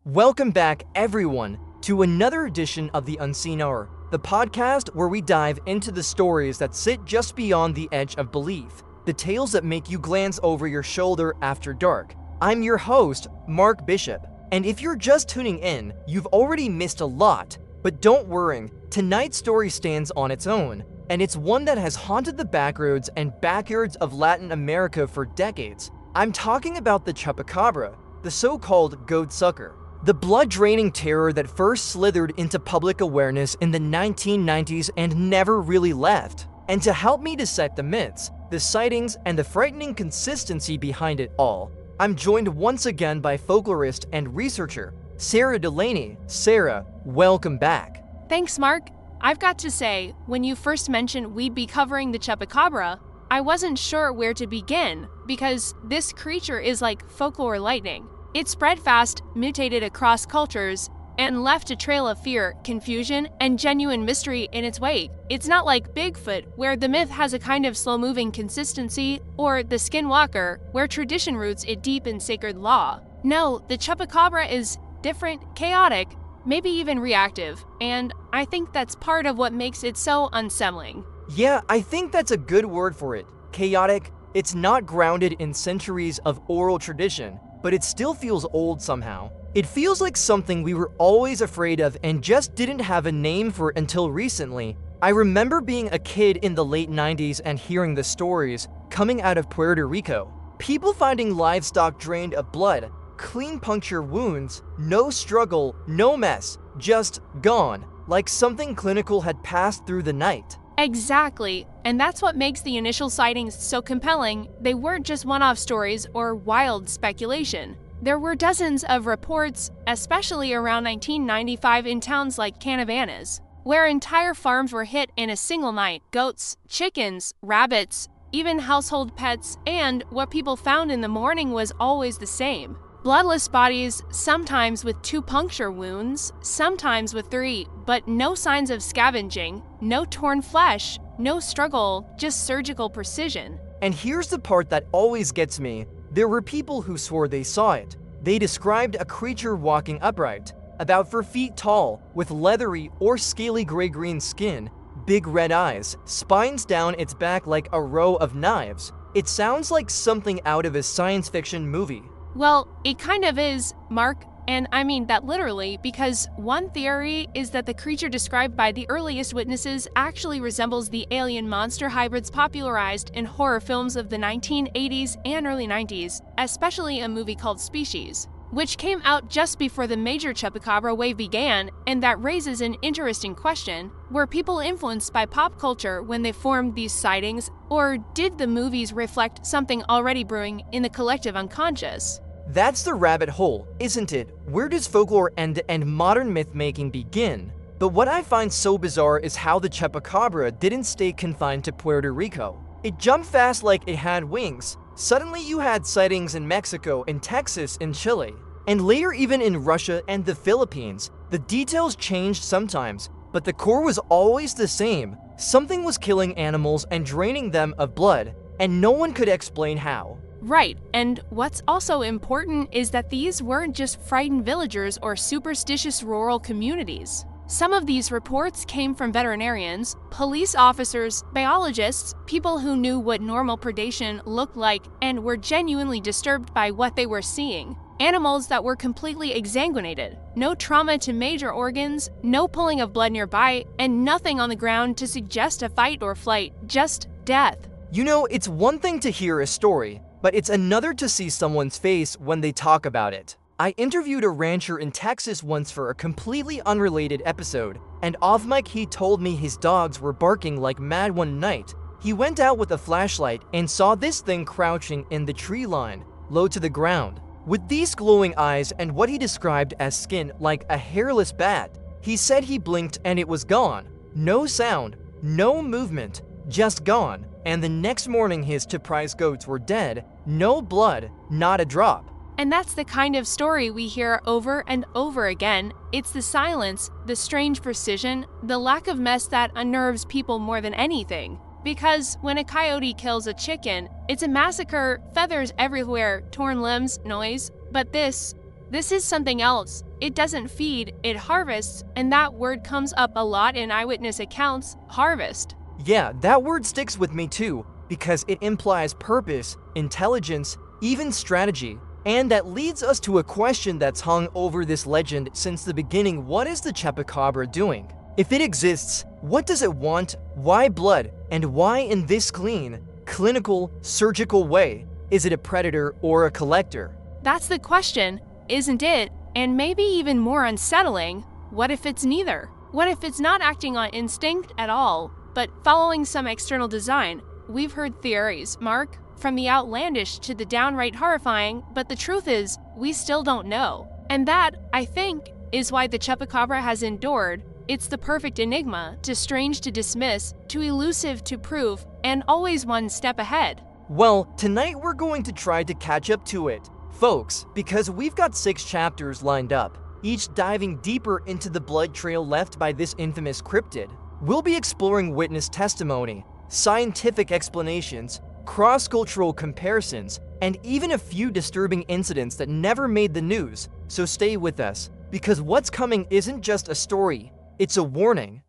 Welcome back, everyone, to another edition of The Unseen Hour, the podcast where we dive into the stories that sit just beyond the edge of belief, the tales that make you glance over your shoulder after dark. I'm your host, Mark Bishop, and if you're just tuning in, you've already missed a lot. But don't worry, tonight's story stands on its own, and it's one that has haunted the backroads and backyards of Latin America for decades. I'm talking about the Chupacabra, the so-called goat sucker. The blood-draining terror that first slithered into public awareness in the 1990s and never really left. And to help me dissect the myths, the sightings, and the frightening consistency behind it all, I'm joined once again by folklorist and researcher, Sarah Delaney. Sarah, welcome back. Thanks, Mark. I've got to say, when you first mentioned we'd be covering the Chupacabra, I wasn't sure where to begin, because this creature is like folklore lightning. It spread fast, mutated across cultures, and left a trail of fear, confusion, and genuine mystery in its wake. It's not like Bigfoot, where the myth has a kind of slow-moving consistency, or the skinwalker, where tradition roots it deep in sacred law. No, the Chupacabra is different, chaotic, maybe even reactive, and I think that's part of what makes it so unsettling. Yeah, I think that's a good word for it. Chaotic. It's not grounded in centuries of oral tradition, but it still feels old somehow. It feels like something we were always afraid of and just didn't have a name for until recently. I remember being a kid in the late 90s and hearing the stories coming out of Puerto Rico. People finding livestock drained of blood, clean puncture wounds, no struggle, no mess, just gone, like something clinical had passed through the night. Exactly, and that's what makes the initial sightings so compelling. They weren't just one-off stories or wild speculation. There were dozens of reports, especially around 1995 in towns like Canavanas, where entire farms were hit in a single night. Goats, chickens, rabbits, even household pets, and what people found in the morning was always the same. Bloodless bodies, sometimes with 2 puncture wounds, sometimes with 3, but no signs of scavenging, no torn flesh, no struggle, just surgical precision. And here's the part that always gets me. There were people who swore they saw it. They described a creature walking upright, about 4 feet tall, with leathery or scaly gray-green skin, big red eyes, spines down its back like a row of knives. It sounds like something out of a science fiction movie. Well, it kind of is, Mark, and I mean that literally, because one theory is that the creature described by the earliest witnesses actually resembles the alien monster hybrids popularized in horror films of the 1980s and early 90s, especially a movie called Species, which came out just before the major Chupacabra wave began, and that raises an interesting question. Were people influenced by pop culture when they formed these sightings, or did the movies reflect something already brewing in the collective unconscious? That's the rabbit hole, isn't it? Where does folklore end and modern myth-making begin? But what I find so bizarre is how the Chupacabra didn't stay confined to Puerto Rico. It jumped fast like it had wings. Suddenly you had sightings in Mexico, in Texas, in Chile, and later even in Russia and the Philippines. The details changed sometimes, but the core was always the same. Something was killing animals and draining them of blood, and no one could explain how. Right, and what's also important is that these weren't just frightened villagers or superstitious rural communities. Some of these reports came from veterinarians, police officers, biologists, people who knew what normal predation looked like and were genuinely disturbed by what they were seeing. Animals that were completely exsanguinated, no trauma to major organs, no pulling of blood nearby, and nothing on the ground to suggest a fight or flight, just death. You know, it's one thing to hear a story, but it's another to see someone's face when they talk about it. I interviewed a rancher in Texas once for a completely unrelated episode, and off mic he told me his dogs were barking like mad one night. He went out with a flashlight and saw this thing crouching in the tree line, low to the ground, with these glowing eyes and what he described as skin like a hairless bat. He said he blinked and it was gone. No sound, no movement, just gone. And the next morning his two prize goats were dead, no blood, not a drop. And that's the kind of story we hear over and over again. It's the silence, the strange precision, the lack of mess that unnerves people more than anything. Because when a coyote kills a chicken, it's a massacre, feathers everywhere, torn limbs, noise. But this This is something else. It doesn't feed, it harvests, and that word comes up a lot in eyewitness accounts, harvest. Yeah, that word sticks with me too, because it implies purpose, intelligence, even strategy. And that leads us to a question that's hung over this legend since the beginning. What is the Chupacabra doing? If it exists, what does it want? Why blood? And why in this clean, clinical, surgical way? Is it a predator or a collector? That's the question, isn't it? And maybe even more unsettling, what if it's neither? What if it's not acting on instinct at all, but following some external design? We've heard theories, Mark, from the outlandish to the downright horrifying, but the truth is, we still don't know. And that, I think, is why the Chupacabra has endured. It's the perfect enigma, too strange to dismiss, too elusive to prove, and always one step ahead. Well, tonight we're going to try to catch up to it, folks, because we've got 6 chapters lined up, each diving deeper into the blood trail left by this infamous cryptid. We'll be exploring witness testimony, scientific explanations, cross-cultural comparisons, and even a few disturbing incidents that never made the news. So stay with us, because what's coming isn't just a story, it's a warning.